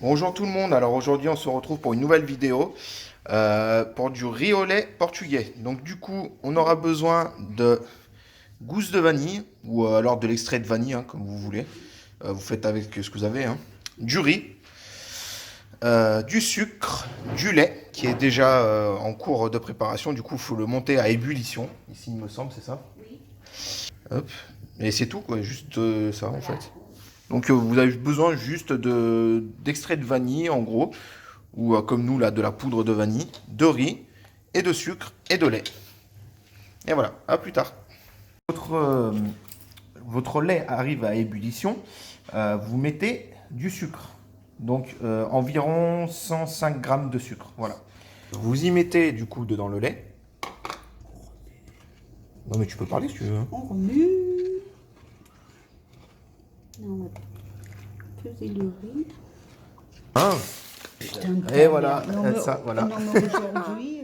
Bonjour tout le monde, alors aujourd'hui on se retrouve pour une nouvelle vidéo pour du riz au lait portugais. Donc du coup on aura besoin de gousse de vanille ou alors de l'extrait de vanille hein, comme vous voulez. Vous faites avec ce que vous avez. Hein. Du riz, du sucre, du lait qui est déjà en cours de préparation. Du coup il faut le monter à ébullition. Ici il me semble c'est ça. Hop. Et c'est tout quoi, juste ça en fait. Donc vous avez besoin juste d'extrait de vanille en gros, ou comme nous là de la poudre de vanille, de riz et de sucre et de lait. Et voilà, à plus tard. Votre, euh, votre lait arrive à ébullition, vous mettez du sucre. Donc environ 105 grammes de sucre. Voilà. Vous y mettez du coup dedans le lait. Non mais tu peux parler si tu veux. Hein. On remue. On va peser le riz. Ah, Putain, et voilà, non, mais, ça, voilà. non, mais aujourd'hui,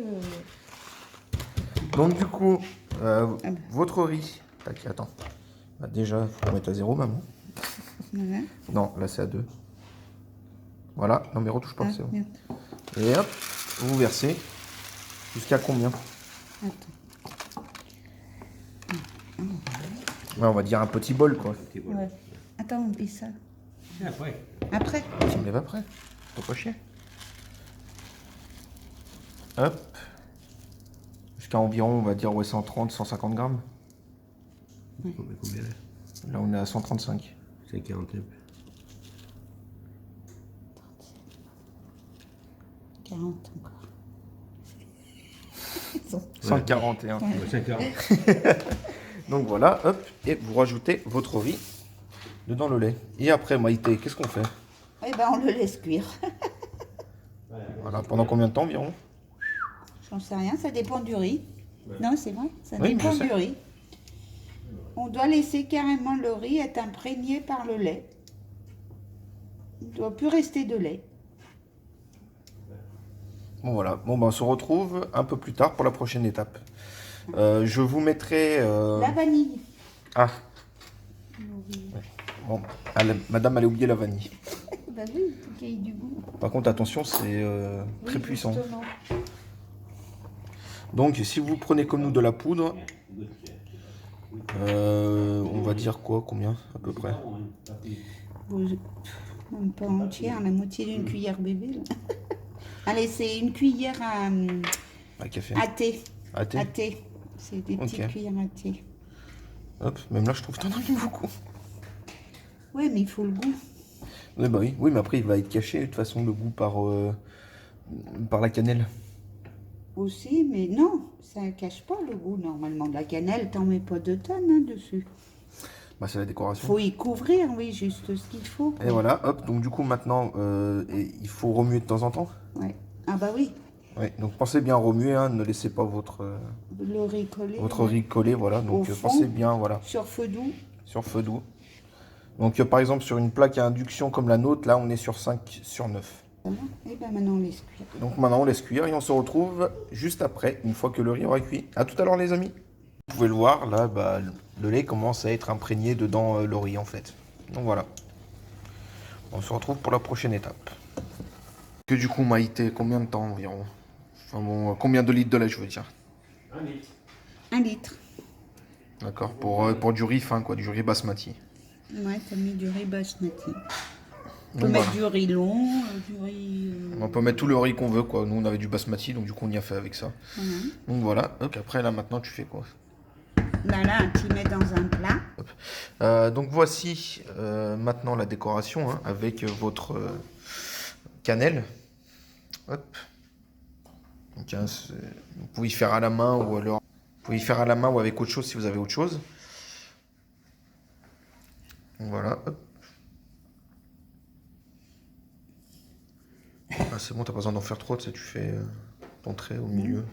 Donc du coup, ah ben, votre riz. Tac, attends. Bah, déjà, il faut mettre à 0, maman. voilà. Non, là c'est à 2. Voilà, non mais retouche pas, Ah, c'est bon. merde. Et hop, vous versez. Jusqu'à combien? Attends. Ouais, on va dire un petit bol quoi. Ouais. Attends, on oublie ça. Après. Après. Tu me lèves après. Faut pas chier. Hop. Jusqu'à environ, on va dire, ouais, 130, 150 grammes. Combien là? Là, on est à 135. C'est 40. 40 encore. Ils ont- 141. Ouais. 50. Donc voilà, hop. Et vous rajoutez votre riz dedans le lait. Et après, Maïté, qu'est-ce qu'on fait? Eh ben, on le laisse cuire. Voilà, pendant combien de temps environ? J'en sais rien, ça dépend du riz. Non, c'est vrai, ça Oui, dépend je sais. du riz. On doit laisser carrément le riz être imprégné par le lait. Il ne doit plus rester de lait. Bon voilà, bon ben on se retrouve un peu plus tard pour la prochaine étape. Je vous mettrai... La vanille. Ah, bon, madame elle a oublié la vanille. Bah oui, il faut qu'il y ait du goût. Par contre attention, c'est très Oui, puissant. justement. Donc si vous prenez comme nous de la poudre, on va dire quoi, combien à peu près? Bon, même pas entière, la moitié d'une cuillère bébé. Là. Allez, c'est une cuillère À café. à thé. À thé. À thé. C'est des petites Ok. cuillères à thé. Hop, même là je trouve que t'en as mis beaucoup. Ouais, mais il faut le goût. Oui, bah oui. Oui, mais après il va être caché de toute façon le goût par la cannelle. Aussi, mais non, ça ne cache pas le goût normalement. De la cannelle, t'en mets pas 2 tonnes hein, dessus. Bah c'est la décoration. Faut y couvrir, oui, juste ce qu'il faut. Et voilà, hop, donc du coup maintenant il faut remuer de temps en temps. Ouais. Ah bah oui, Oui, donc pensez bien remuer, hein, ne laissez pas le riz collé. votre riz collé, voilà. Donc Au fond. pensez bien, voilà, Sur feu doux. sur feu doux. Donc par exemple sur une plaque à induction comme la nôtre, là on est sur 5 sur 9. Voilà. Et ben maintenant on laisse cuire. Donc maintenant on laisse cuire et on se retrouve juste après, une fois que le riz aura cuit. A tout à l'heure les amis. Vous pouvez le voir, là bah, le lait commence à être imprégné dedans le riz en fait. Donc voilà. On se retrouve pour la prochaine étape. Que du coup Maïté, combien de temps environ? Enfin bon, combien de litres de lait je veux dire? 1 litre. 1 litre. D'accord, pour du riz fin quoi, du riz basmati. Ouais, t'as mis du riz basmati. On peut Donc, mettre voilà. du riz long, du riz... On peut mettre tout le riz qu'on veut quoi. Nous on avait du basmati donc du coup on y a fait avec ça. voilà. Donc voilà, ok après là maintenant tu fais quoi? Là, tu mets dans un plat. Donc voici maintenant la décoration hein, avec votre cannelle. Hop. Donc, hein, vous pouvez y faire à la main ou alors vous pouvez y faire à la main ou avec autre chose si vous avez autre chose. Donc, voilà. Hop. Ah, c'est bon, t'as pas besoin d'en faire trop, tu sais, tu fais ton trait au milieu.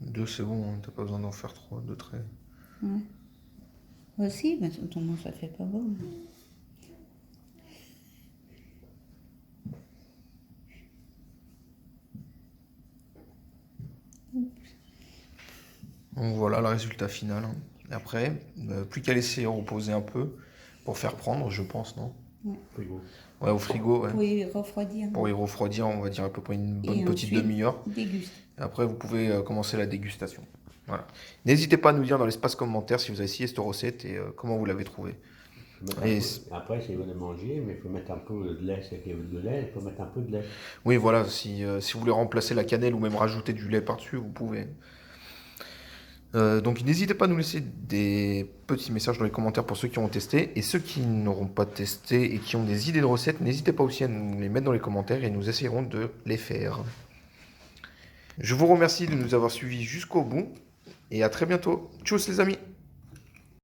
Deux, c'est bon, hein, t'as pas besoin d'en faire trop, deux traits. Ouais. Aussi, mais autrement ça fait pas beau. Donc voilà le résultat final. Hein. Et après, plus qu'à laisser reposer un peu pour faire prendre, je pense, non? Frigo. Ouais, au frigo, ouais. Pour y refroidir. Pour y refroidir, on va dire à peu près une bonne Et petite ensuite, demi-heure. déguste. Et après, vous pouvez commencer la dégustation. Voilà. N'hésitez pas à nous dire dans l'espace commentaire si vous avez essayé cette recette et comment vous l'avez trouvée. Et Après, si vous voulez manger, mais il faut mettre un peu de lait. C'est qu'il y a de lait, il faut mettre un peu de lait. oui, voilà, si vous voulez remplacer la cannelle ou même rajouter du lait par-dessus, vous pouvez. Donc n'hésitez pas à nous laisser des petits messages dans les commentaires pour ceux qui ont testé. Et ceux qui n'auront pas testé et qui ont des idées de recettes, n'hésitez pas aussi à nous les mettre dans les commentaires et nous essayerons de les faire. Je vous remercie de nous avoir suivis jusqu'au bout et à très bientôt. Tchuss les amis!